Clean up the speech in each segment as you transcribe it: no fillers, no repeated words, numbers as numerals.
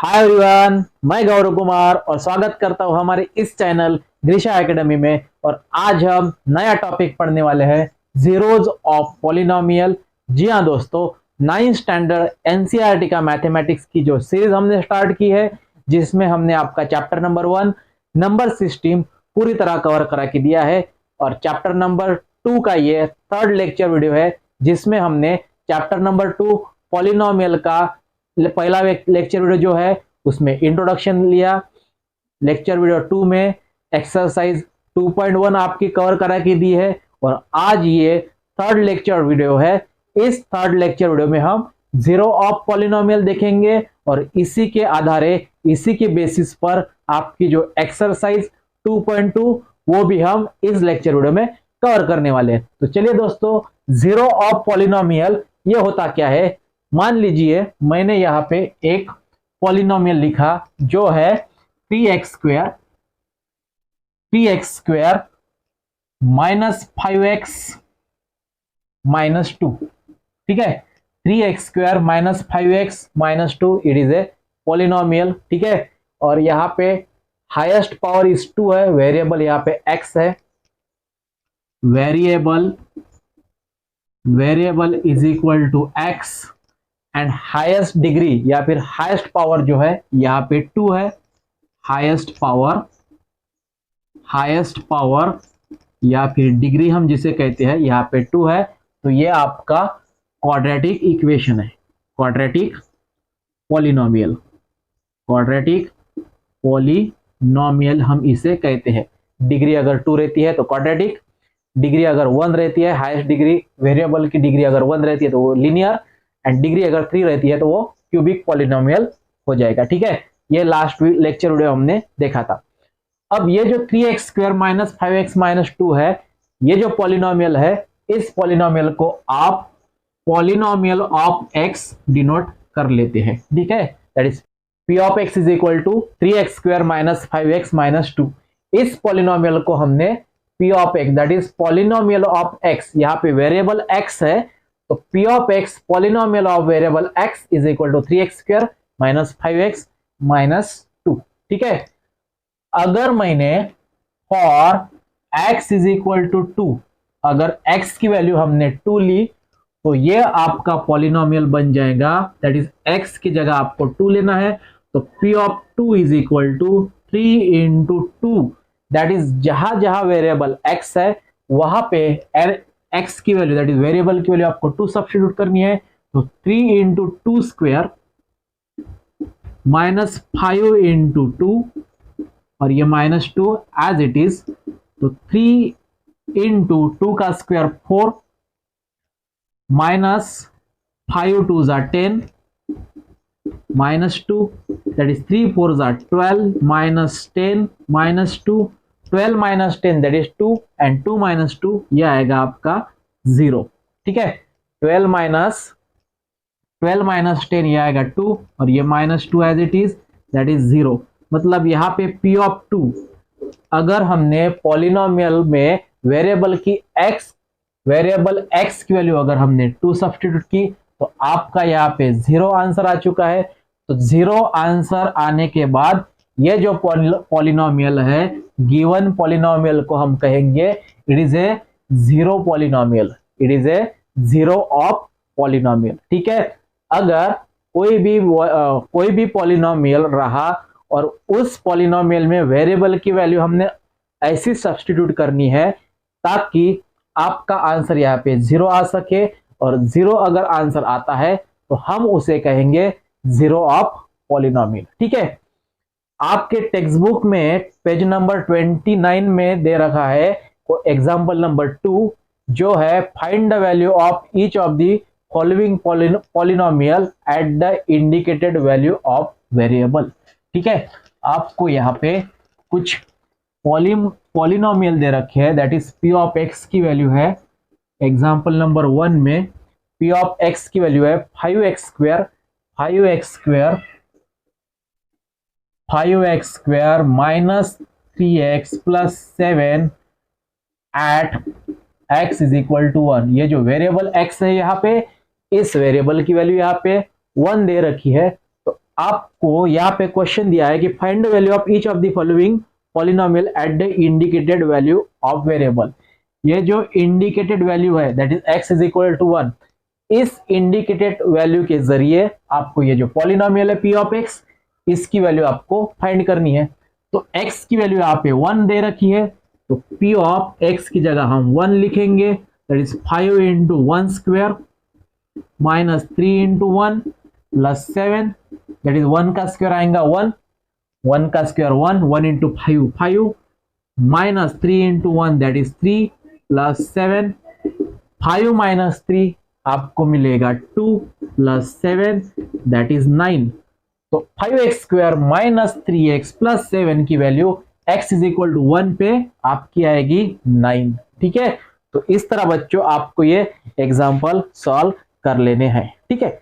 Hi everyone, मैं गौरव कुमार और स्वागत करता हूं हमारे इस चैनल ग्रीशा एकेडमी में। और आज हम नया टॉपिक पढ़ने वाले हैं, जीरोज ऑफ पॉलिनोमियल। जी हाँ दोस्तों, 9th स्टैंडर्ड एनसीईआरटी का मैथमेटिक्स की जो सीरीज हमने स्टार्ट की है, जिसमें हमने आपका चैप्टर नंबर 1 नंबर सिस्टम पूरी तरह कवर करा के दिया है। और चैप्टर नंबर 2 का ये थर्ड लेक्चर वीडियो है, जिसमें हमने चैप्टर नंबर 2 पॉलिनोमियल का पहला लेक्चर वीडियो जो है उसमें इंट्रोडक्शन लिया। लेक्चर वीडियो 2 में एक्सरसाइज 2.1 आपकी कवर करा के दी है। और आज ये थर्ड लेक्चर वीडियो है। इस थर्ड लेक्चर वीडियो में हम जीरो ऑफ पॉलिनोमियल देखेंगे और इसी के आधारे, इसी के बेसिस पर आपकी जो एक्सरसाइज 2.2 वो भी हम इस लेक्चर वीडियो में कवर करने वाले हैं। तो चलिए दोस्तों, जीरो ऑफ पॉलिनोमियल ये होता क्या है। मान लीजिए मैंने यहाँ पे एक पॉलिनोमियल लिखा जो है 3x² माइनस 5x माइनस 2। ठीक है, 3x² minus 5x minus 2 it is a polynomial. ठीक है, और यहाँ पे हाईएस्ट पावर इज 2 है, वेरिएबल यहाँ पे x है, variable is equal to x and highest degree या फिर हाईएस्ट पावर जो है यहाँ पे 2 है। हाईएस्ट पावर या फिर डिग्री हम जिसे कहते हैं यहाँ पे 2 है। तो ये आपका क्वाड्रेटिक इक्वेशन है, क्वाड्रेटिक पॉलिनोमियल हम इसे कहते हैं। डिग्री अगर 2 रहती है तो क्वाड्रेटिक, डिग्री अगर 1 रहती है, हाईएस्ट डिग्री वेरिएबल की डिग्री अगर 1 रहती है तो वो लीनियर, एंड डिग्री अगर 3 रहती है तो वो क्यूबिक पॉलिनोमियल हो जाएगा। ठीक है, ये लास्ट लेक्चर वीडियो हमने देखा था। अब ये जो 3x² माइनस 5x माइनस 2 है, ये जो पॉलिनोमियल है, इस पॉलिनोमियल को आप पॉलिनोमियल ऑफ x डिनोट कर लेते हैं। ठीक है, that is p of x is equal to 3x² minus 5x minus 2। इस पॉलिनोमियल को हमने p of x that is polynomial of x, यहाँ पे वेरिएबल x है तो p of x polynomial of variable x is equal to 3x² minus 5x minus 2। ठीक है, अगर मैंने for x is equal to 2, अगर x की वैल्यू हमने 2 ली तो ये आपका पॉलिनोमियल बन जाएगा, दैट इज x की जगह आपको 2 लेना है। तो p of 2 is equal to 3 into 2, that is जहां जहां वेरिएबल x है वहां पे x की वैल्यू दैट इज वेरिएबल की वैल्यू आपको 2 सब्स्टिट्यूट करनी है। तो 3 इंटू 2 स्क्वायर माइनस 5 इंटू 2 और ये माइनस 2 एज इट इज। तो 3 इंटू 2 का square 4 minus 5 2 10 minus 2 that is 3 4 12 minus 10 minus 2 12 minus 10 that is 2 and 2 minus 2 ये आएगा आपका 0। ठीक है, 12 माइनस 10 ये आएगा 2 और ये minus 2 as it is that is 0। मतलब यहाँ पे p ऑफ 2, अगर हमने पॉलिनोमियल में वेरिएबल x की वैल्यू अगर हमने 2 सब्स्टिट्यूट की तो आपका यहाँ पे 0 आंसर आ चुका है। तो 0 आंसर आने के बाद ये जो पॉलिनोमियल है, गिवन पॉलिनोमियल को हम कहेंगे it is a zero polynomial, it is a zero of polynomial. ठीक है, अगर कोई भी पॉलिनोमियल रहा और उस पॉलिनोमियल में वेरिएबल की वैल्यू हमने ऐसी सब्स्टिट्यूट करनी है ताकि आपका आंसर यहाँ पे 0 आ सके, और 0 अगर आंसर आता है तो हम उसे कहेंगे जीरो ऑफ पॉलिनोमियल। ठीक है, आपके टेक्स्ट बुक में पेज नंबर 29 में दे रखा है एग्जाम्पल नंबर 2 जो है find the value of each of the following polynomial at the indicated value of variable. ठीक है, आपको यहाँ पे कुछ पॉलिनोमियल दे रखे हैं, that is p of x की वैल्यू है। एग्जाम्पल नंबर 1 में p ऑफ x की वैल्यू है 5x² minus 3x plus 7 at x is equal to 1। ये जो वेरिएबल x है यहाँ पे, इस वेरिएबल की वैल्यू यहाँ पे 1 दे रखी है, तो आपको यहाँ पे क्वेश्चन दिया है कि find the value of each of the following polynomial at the indicated value of variable. ये जो इंडिकेटेड वैल्यू है that is x is equal to 1, इस इंडिकेटेड वैल्यू के जरिए आपको ये जो पॉलिनोमियल है p ऑफ x, इसकी वैल्यू आपको फाइंड करनी है। तो x की वैल्यू यहाँ पे 1 दे रखी है, तो p ऑफ x की जगह हम 1 लिखेंगे, that is 5 into 1 square minus 3 into 1 plus 7, that is 1 का स्क्वायर आएगा 1, 1 का square 1, 1 into 5 5 minus 3 into 1 that is 3 plus 7, 5 minus 3 आपको मिलेगा 2 प्लस 7 दैट इज 9। तो 5x square minus 3x plus 7 की value x is equal to 1 पे आपकी आएगी 9। ठीक है, तो इस तरह बच्चों आपको ये एग्जाम्पल सॉल्व कर लेने हैं। ठीक है,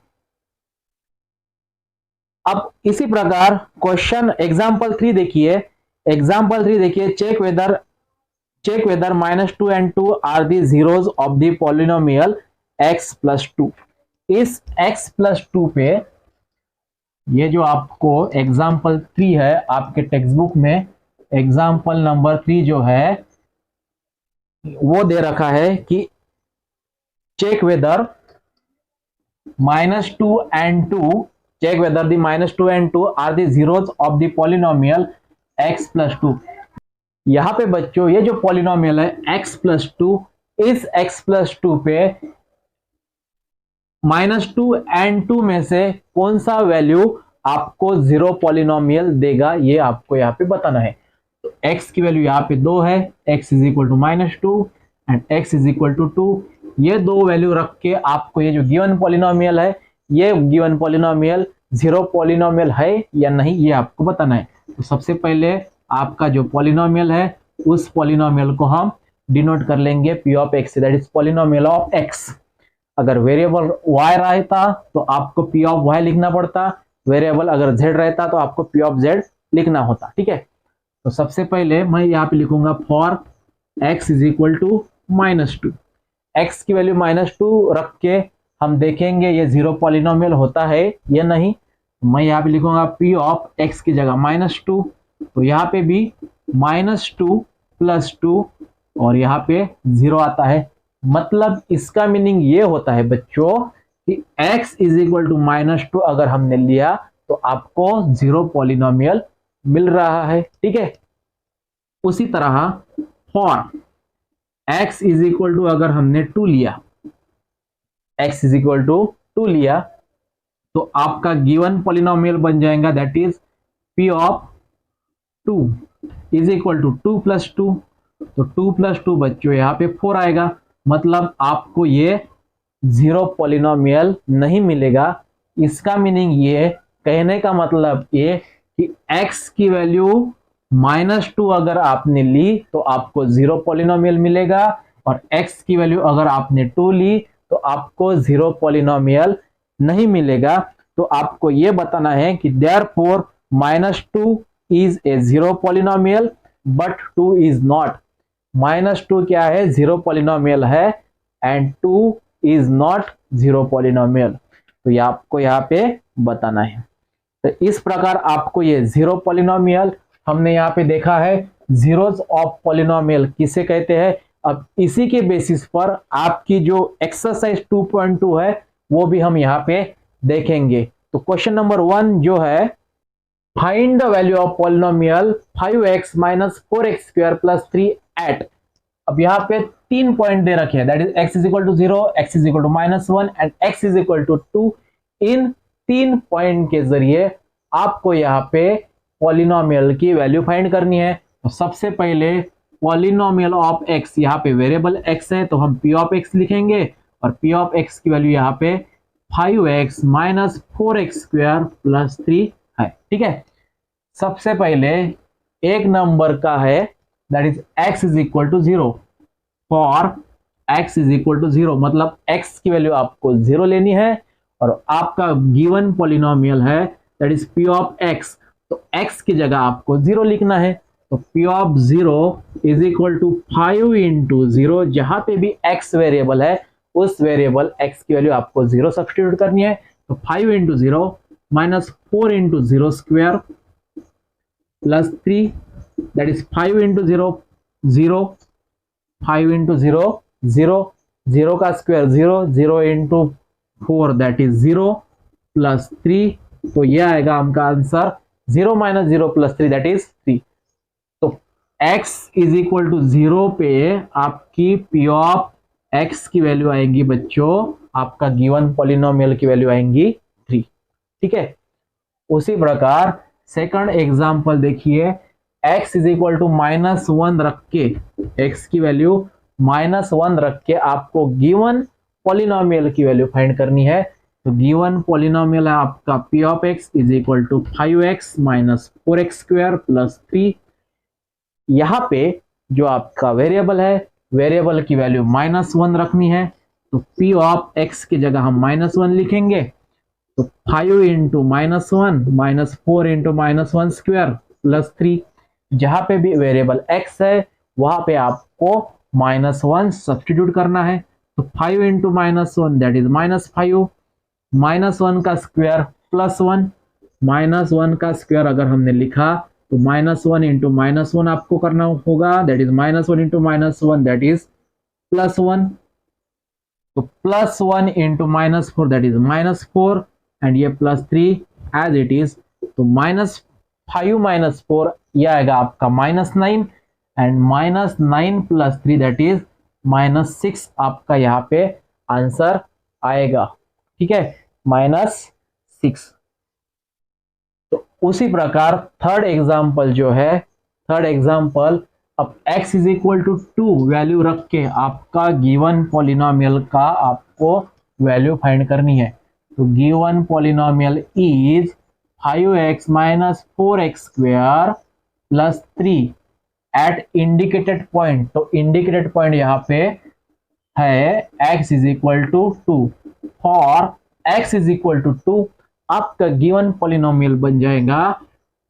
अब इसी प्रकार क्वेश्चन एग्जाम्पल 3 देखिए। एग्जाम्पल 3 देखिए, check whether -2 and 2 are the zeros of the polynomial x plus 2। इस x प्लस 2 पे ये जो आपको एग्जाम्पल 3 है आपके टेक्स्ट बुक में, एग्जाम्पल नंबर 3 जो है वो दे रखा है कि check whether -2 and 2, check whether the -2 and 2 are the zeros of the polynomial x plus 2। यहां पे बच्चों ये जो पॉलिनोमियल है x plus 2, इस x plus 2 पे -2 and 2 में से कौन सा वैल्यू आपको जीरो पॉलिनोमियल देगा, ये आपको यहाँ पे बताना है। तो x की वैल्यू यहाँ पे 2 है, x is equal to -2 and x is equal to 2। ये दो वैल्यू रख के आपको ये जो गिवन पॉलिनोमियल है, ये गिवन पॉलिनोमियल जीरो पॉलिनोमियल है या नहीं, ये आपको बताना है। तो सबसे पहले आपका जो पॉलिनोमियल है उस पॉलिनोमियल को हम डिनोट कर लेंगे p of x, that is polynomial of x। अगर वेरिएबल y रहता तो आपको p ऑफ y लिखना पड़ता, वेरिएबल अगर z रहता तो आपको p ऑफ z लिखना होता। ठीक है, तो सबसे पहले मैं यहाँ पे लिखूंगा for x is equal to -2। x की वैल्यू -2 रख के हम देखेंगे ये जीरो पॉलिनोमियल होता है या नहीं। मैं यहाँ पे लिखूंगा p ऑफ x की जगह -2, तो यहाँ पे भी -2 प्लस 2 और यहाँ पे 0 आता है। मतलब इसका मीनिंग ये होता है बच्चों कि x इज इक्वल टू -2 अगर हमने लिया तो आपको जीरो पॉलिनोमियल मिल रहा है। ठीक है, उसी तरह for x is equal to अगर हमने 2 लिया, x इज इक्वल टू 2 लिया तो आपका गिवन पॉलिनोमियल बन जाएगा that is p of 2 is equal to 2 plus 2। तो 2 प्लस 2 बच्चों यहाँ पे 4 आएगा, मतलब आपको ये जीरो पॉलिनोमियल नहीं मिलेगा। इसका मीनिंग ये, कहने का मतलब ये कि x की वैल्यू -2 अगर आपने ली तो आपको जीरो पॉलिनोमियल मिलेगा, और x की वैल्यू अगर आपने 2 ली तो आपको जीरो पॉलिनोमियल नहीं मिलेगा। तो आपको ये बताना है कि therefore -2 is a zero polynomial but 2 is not. -2 क्या है, जीरो पॉलिनोमियल है, and 2 is not zero polynomial. तो ये आपको यहाँ पे बताना है। तो इस प्रकार आपको ये जीरो पॉलिनोमियल हमने यहाँ पे देखा है, जीरोज ऑफ पॉलिनोमियल किसे कहते हैं। अब इसी के बेसिस पर आपकी जो एक्सरसाइज 2.2 है वो भी हम यहाँ पे देखेंगे। तो क्वेश्चन नंबर 1 जो है, find the value of polynomial 5x minus 4x square plus 3 at. अब यहाँ पे 3 पॉइंट दे रखे हैं, that is x is equal to 0, x is equal to -1 and x is equal to 2। इन 3 पॉइंट के जरिए आपको यहाँ पे पॉलिनोमियल की वैल्यू फाइंड करनी है। तो सबसे पहले पॉलिनोमियल ऑफ x, यहाँ पे वेरिएबल x है तो हम p ऑफ x लिखेंगे, और p ऑफ x की वैल्यू यहाँ पे 5x minus 4x square plus 3 है। ठीक है, सबसे पहले एक नंबर का है that is x is equal to 0। For x is equal to 0 मतलब x की वैल्यू आपको 0 लेनी है, और आपका गिवन पॉलिनोमियल है that is p of x, तो x की जगह आपको 0 लिखना है। तो p of 0 is equal to 5 into 0, जहां पे भी x वेरिएबल है उस वेरिएबल x की वैल्यू आपको 0 सब्स्टिट्यूट करनी है। तो 5 into 0 -4 into 0 square plus 3, that is 5 into 0 0, 5 into 0 0, 0 का square 0, 0 into 4 that is 0 plus 3, तो ये आएगा हमका answer 0 minus 0 plus 3 that is 3। तो x इज इक्वल टू 0 पे आपकी p ऑफ x की वैल्यू आएंगी बच्चों, आपका गिवन पॉलिनोमियल की वैल्यू आएंगी 3। ठीक है, उसी प्रकार सेकंड एग्जांपल देखिए, x इज इक्वल टू -1 रख के, x की वैल्यू -1 रख के आपको गिवन पॉलिनोमियल की वैल्यू फाइंड करनी है। तो गिवन पॉलिनोमियल है आपका p of x is equal to 5x minus 4x square plus 3। यहाँ पे जो आपका वेरिएबल है, वेरिएबल की वैल्यू -1 रखनी है, तो p ऑफ x की जगह हम -1 लिखेंगे। तो 5 into -1 minus 4 into -1 square plus 3, जहां पे भी वेरिएबल x है वहां पे आपको -1 सब्स्टिट्यूट करना है। तो 5 इंटू -1 दैट इज -5, -1 का स्क्वायर +1, -1 का स्क्वायर अगर हमने लिखा तो -1 इंटू -1 आपको करना होगा, that is -1 into -1 that is +1। तो +1 इंटू -4 दैट इज -4 एंड ये +3 एज इट इज। तो -5 माइनस 4 ये आएगा आपका -9 एंड -9 प्लस 3 दैट इज -6 आपका यहाँ पे आंसर आएगा। ठीक है, -6। तो उसी प्रकार थर्ड एग्जांपल जो है, थर्ड एग्जांपल, अब x is equal to 2 value रख के आपका गिवन पॉलिनोमियल का आपको वैल्यू फाइंड करनी है। तो given polynomial is 5x minus 4x square plus 3 at indicated point. तो इंडिकेटेड पॉइंट यहाँ पे है x is equal to 2। For x is equal to 2 आपका गिवन पॉलिनोमियल बन जाएगा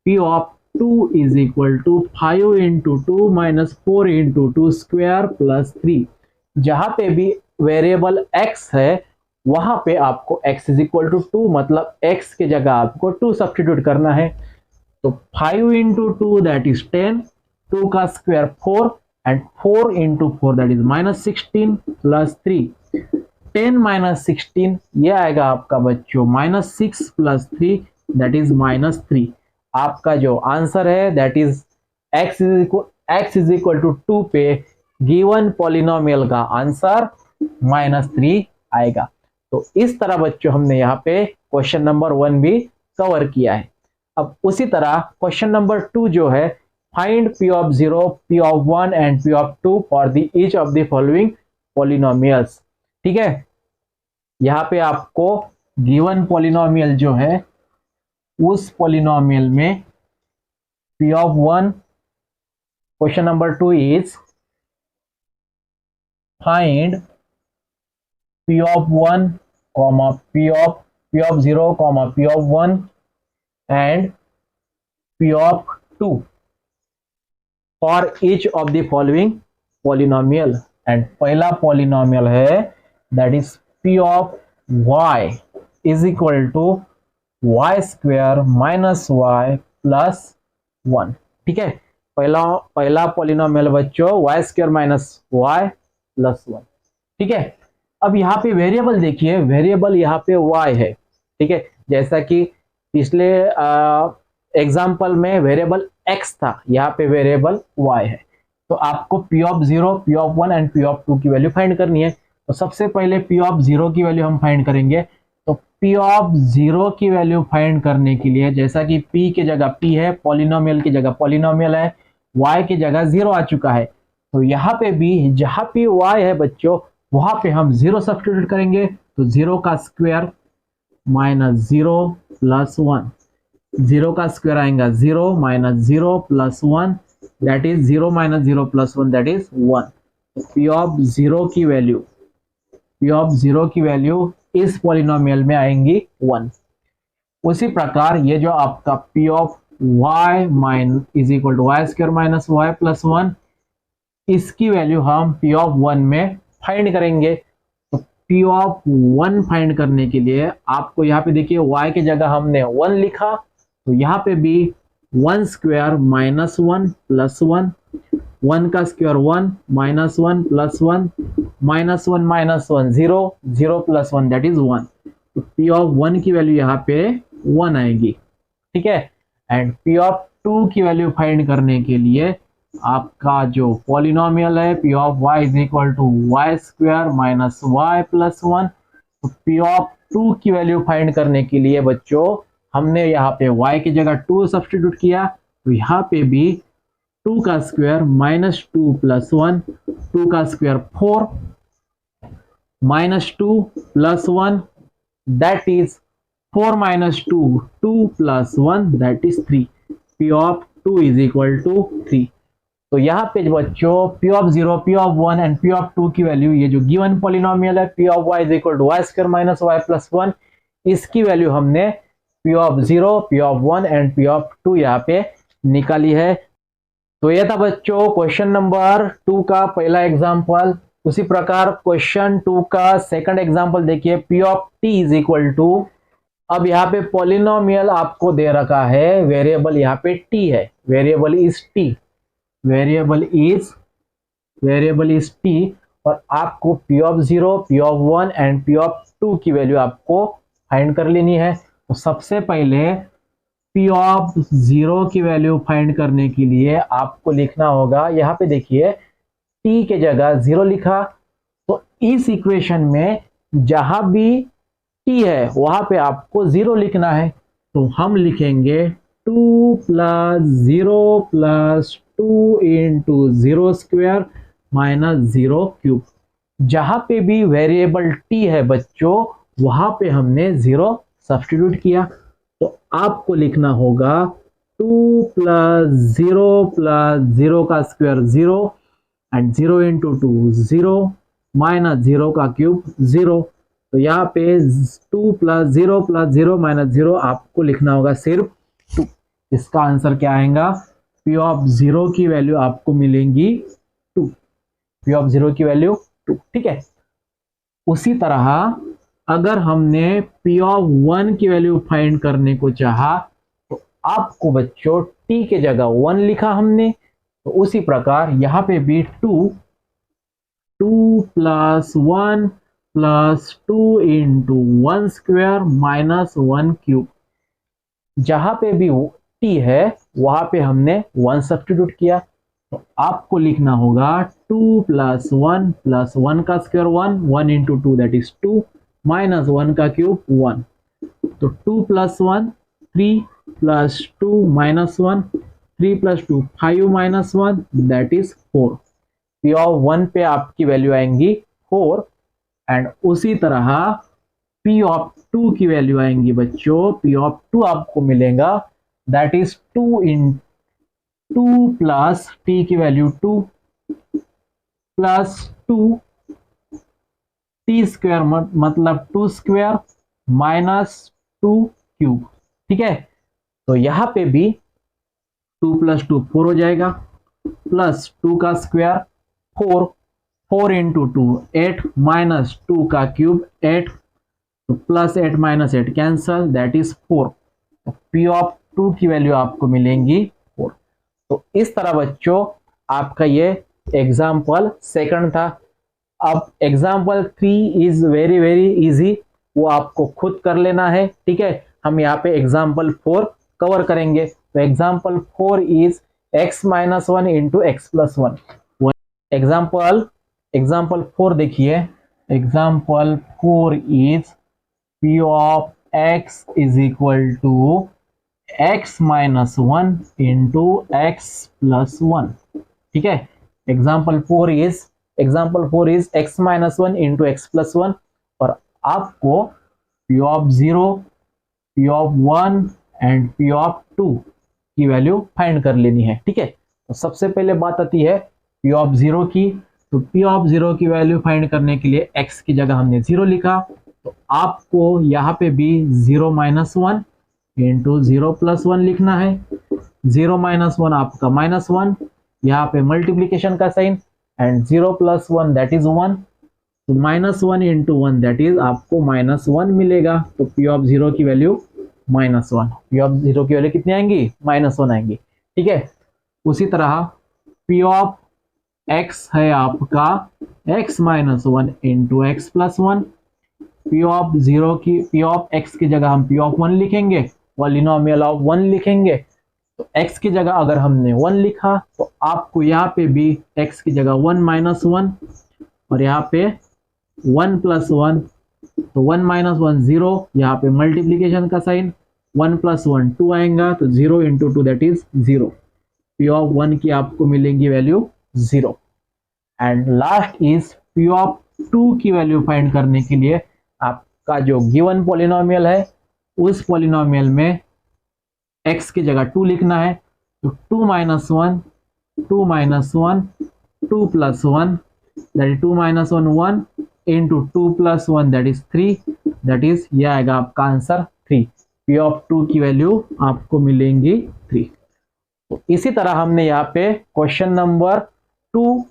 p of 2 is equal to 5 into 2 minus 4 into 2 square plus 3। जहां पे भी वेरिएबल x है वहां पे आपको x इज इक्वल टू 2 मतलब x की जगह आपको 2 सब्स्टिट्यूट करना है। तो 5 इंटू 2 दैट इज 10, 2 का square 4 and 4 into 4 that is -16 plus 3। 10 minus 16 ये आएगा आपका बच्चों -6 प्लस 3 दैट इज -3। आपका जो आंसर है that is x is equal to 2 पे गिवन पॉलिनोमियल का आंसर -3 आएगा। तो इस तरह बच्चों हमने यहाँ पे क्वेश्चन नंबर 1 भी कवर किया है। अब उसी तरह क्वेश्चन नंबर 2 जो है, find p of 0, p of 1 and p of 2 for the each of the following polynomials. ठीक है, यहाँ पे आपको गिवन पॉलिनोमियल जो है उस पॉलिनोमियल में p of 1, question number 2 is find p of 1, p of 0, p of 1 and p of 2 for each of the following polynomial. And पहला पॉलिनोमियल है that is p of y is equal to y square minus y plus 1। ठीक है, पहला polynomial बच्चों y square minus y plus 1। ठीक है, अब यहाँ पे वेरिएबल देखिए, वेरिएबल यहाँ पे y है। ठीक है, जैसा कि पिछले एग्जाम्पल में वेरिएबल x था, यहाँ पे वेरिएबल y है। तो आपको p of 0, p of 1 and p of 2 की वैल्यू फाइंड करनी है। तो सबसे पहले p ऑफ 0 की वैल्यू हम फाइंड करेंगे। तो p ऑफ 0 की वैल्यू फाइंड करने के लिए, जैसा कि p की जगह p है, पॉलिनोमियल की जगह पॉलिनोमियल है, y की जगह 0 आ चुका है। तो यहाँ पे भी जहां पे y है बच्चों वहां पे हम 0 सब्स्टिट्यूट करेंगे। तो 0 का स्क्वायर माइनस 0 प्लस 1, 0 का स्क्वायर आएगा 0 minus 0 plus 1 that is 0 minus 0 plus 1 that is 1। p of 0 की वैल्यू, p ऑफ 0 की वैल्यू इस पॉलिनोमियल में आएंगी 1। उसी प्रकार ये जो आपका p of y minus is equal to y square minus y plus 1, इसकी वैल्यू हम p ऑफ 1 में फाइंड करेंगे। तो पी ऑफ 1 फाइंड करने के लिए आपको यहाँ पे देखिए y की जगह हमने 1 लिखा, तो यहाँ पे भी 1 स्क्वायर माइनस 1 प्लस 1, 1 का square 1 minus 1 plus 1 minus 1 minus 1 0, 0 plus 1 that is 1। तो पी ऑफ 1 की वैल्यू यहाँ पे 1 आएगी, ठीक है। एंड पी ऑफ 2 की वैल्यू फाइंड करने के लिए आपका जो पॉलिनोमियल है P of y is equal to Y square minus Y plus 1। तो पी ऑफ 2 की वैल्यू फाइंड करने के लिए बच्चों हमने यहाँ पे y की जगह 2 सब्स्टिट्यूट किया, तो यहाँ पे भी 2 का स्क्वायर माइनस 2 प्लस 1, 2 का square 4 minus 2 plus 1 that is 4 minus 2 2 plus 1 that is 3। P of 2 is equal to 3। तो यहाँ पे बच्चों P of 0, P of 1 and P of 2 की वैल्यू, ये जो गिवन पॉलिनोमियल है P of y is equal to Y square minus Y plus 1, इसकी value हमने P of 0, P of 1 and P of 2 यहाँ पे निकाली है। तो ये था बच्चों क्वेश्चन नंबर 2 का पहला एग्जाम्पल। उसी प्रकार क्वेश्चन 2 का सेकंड एग्जाम्पल देखिए, P of t is equal to, अब यहाँ पे पॉलिनोमियल आपको दे रखा है, वेरिएबल यहाँ पे t है, variable is t, variable is t, और आपको p of 0, p of 1 and p of 2 की वैल्यू आपको फाइंड कर लेनी है। तो सबसे पहले p ऑफ 0 की वैल्यू फाइंड करने के लिए आपको लिखना होगा, यहाँ पे देखिए t के जगह 0 लिखा, तो इस इक्वेशन में जहां भी t है वहां पे आपको 0 लिखना है। तो हम लिखेंगे 2 plus 0 plus 2 into 0 square minus 0 cube. जहां पे भी वेरिएबल t है बच्चों वहां पे हमने 0 सब्स्टिट्यूट किया, तो आपको लिखना होगा 2 प्लस 0 का स्क्वायर 0 एंड 0 इंटू 2 0 माइनस 0 का क्यूब 0। तो यहाँ पे 2 प्लस 0 माइनस 0 आपको लिखना होगा सिर्फ 2। इसका आंसर क्या आएगा, पी ऑफ 0 की वैल्यू आपको मिलेंगी 2, पी ऑफ 0 की वैल्यू 2, ठीक है। उसी तरह अगर हमने पी ऑफ 1 की वैल्यू फाइंड करने को चाहा, तो आपको बच्चों t के जगह 1 लिखा हमने, तो उसी प्रकार यहाँ पे भी 2 plus 1 plus 2 into 1 square minus 1 cube. जहां पे भी t है वहां पे हमने 1 सब्स्टिट्यूट किया, तो आपको लिखना होगा 2 प्लस 1 का square 1 into 2 that is 2 minus 1 का क्यूब 1। तो 2 plus 1 3 plus 2 minus 1 3 plus 2 5 minus 1 that is 4। P of 1 पे आपकी वैल्यू आएंगी 4, एंड उसी तरह पी ऑफ 2 की वैल्यू आएंगी बच्चों, पी ऑफ 2 आपको मिलेगा that is 2 in 2 plus t की वैल्यू 2 प्लस 2 t स्क्वायर मतलब 2 स्क्वायर माइनस 2 क्यूब, ठीक है। तो यहाँ पे भी 2 प्लस 2 4 हो जाएगा, प्लस 2 का स्क्वायर 4 इंटू 2 8 माइनस 2 का क्यूब 8, तो plus 8 minus 8 cancel that is 4। तो पी ऑफ 2 की वैल्यू आपको मिलेंगी 4। तो इस तरह बच्चों आपका ये एग्जाम्पल सेकंड था। अब example 3 is very very easy, वो आपको खुद कर लेना है, ठीक है। हम यहाँ पे एग्जाम्पल 4 कवर करेंगे। तो example 4 is x minus 1 into X plus 1। Example 4 देखिए, example 4 is p of x is equal to x minus 1 into X plus 1, ठीक है। Example 4 is x minus 1 into X plus 1, और आपको p of 0, p of 1 and p of 2 की value find कर लेनी है, ठीक है। तो सबसे पहले बात आती है p ऑफ 0 की। तो p ऑफ 0 की वैल्यू फाइंड करने के लिए x की जगह हमने 0 लिखा, तो आपको यहाँ पे भी 0 माइनस 1 इंटू 0 प्लस 1 लिखना है। 0 माइनस 1 आपका माइनस 1, यहाँ पे मल्टीप्लीकेशन का sign, and 0 plus 1 that is 1, तो -1 इंटू 1 दैट इज आपको -1 मिलेगा। तो पी ऑफ 0 की वैल्यू -1, पी ऑफ 0 की वैल्यू कितनी आएंगी, -1 आएंगी। ठीक है, उसी तरह पी ऑफ x है आपका x -1 into X plus 1। P of 0 की, पी ऑफ x की जगह हम पी ऑफ 1 लिखेंगे, पॉलिनोमियल ऑफ 1 लिखेंगे। तो x की जगह अगर हमने 1 लिखा तो आपको यहाँ पे भी x की जगह 1 -1 और यहाँ पे 1 + 1, तो 1 -1 0, यहाँ पे मल्टीप्लीकेशन का साइन, 1 + 1 2 आएगा, तो 0 into 2 that is 0। P of 1 की आपको मिलेंगी value 0। And last is P of 2 की वैल्यू फाइंड करने के लिए आपका जो गिवन पॉलिनोमियल है उस पॉलिनोमियल में x की जगह 2 लिखना है। तो 2 - 1 2 - 1 2 + 1 that is 2 - 1 1 into 2 + 1 that is 3, that is ये आएगा आपका आंसर 3। पी ऑफ 2 की वैल्यू आपको मिलेंगी 3। तो इसी तरह हमने यहाँ पे क्वेश्चन नंबर 2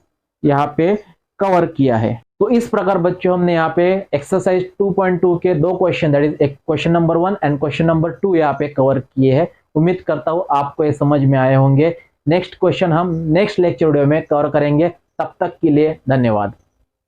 यहाँ पे कवर किया है। तो इस प्रकार बच्चों हमने यहाँ पे एक्सरसाइज 2.2 के दो question that is question number 1 and question number 2 यहाँ पे कवर किए हैं। उम्मीद करता हूँ आपको ये समझ में आए होंगे। नेक्स्ट क्वेश्चन हम नेक्स्ट लेक्चर वीडियो में कवर करेंगे। तब तक के लिए धन्यवाद।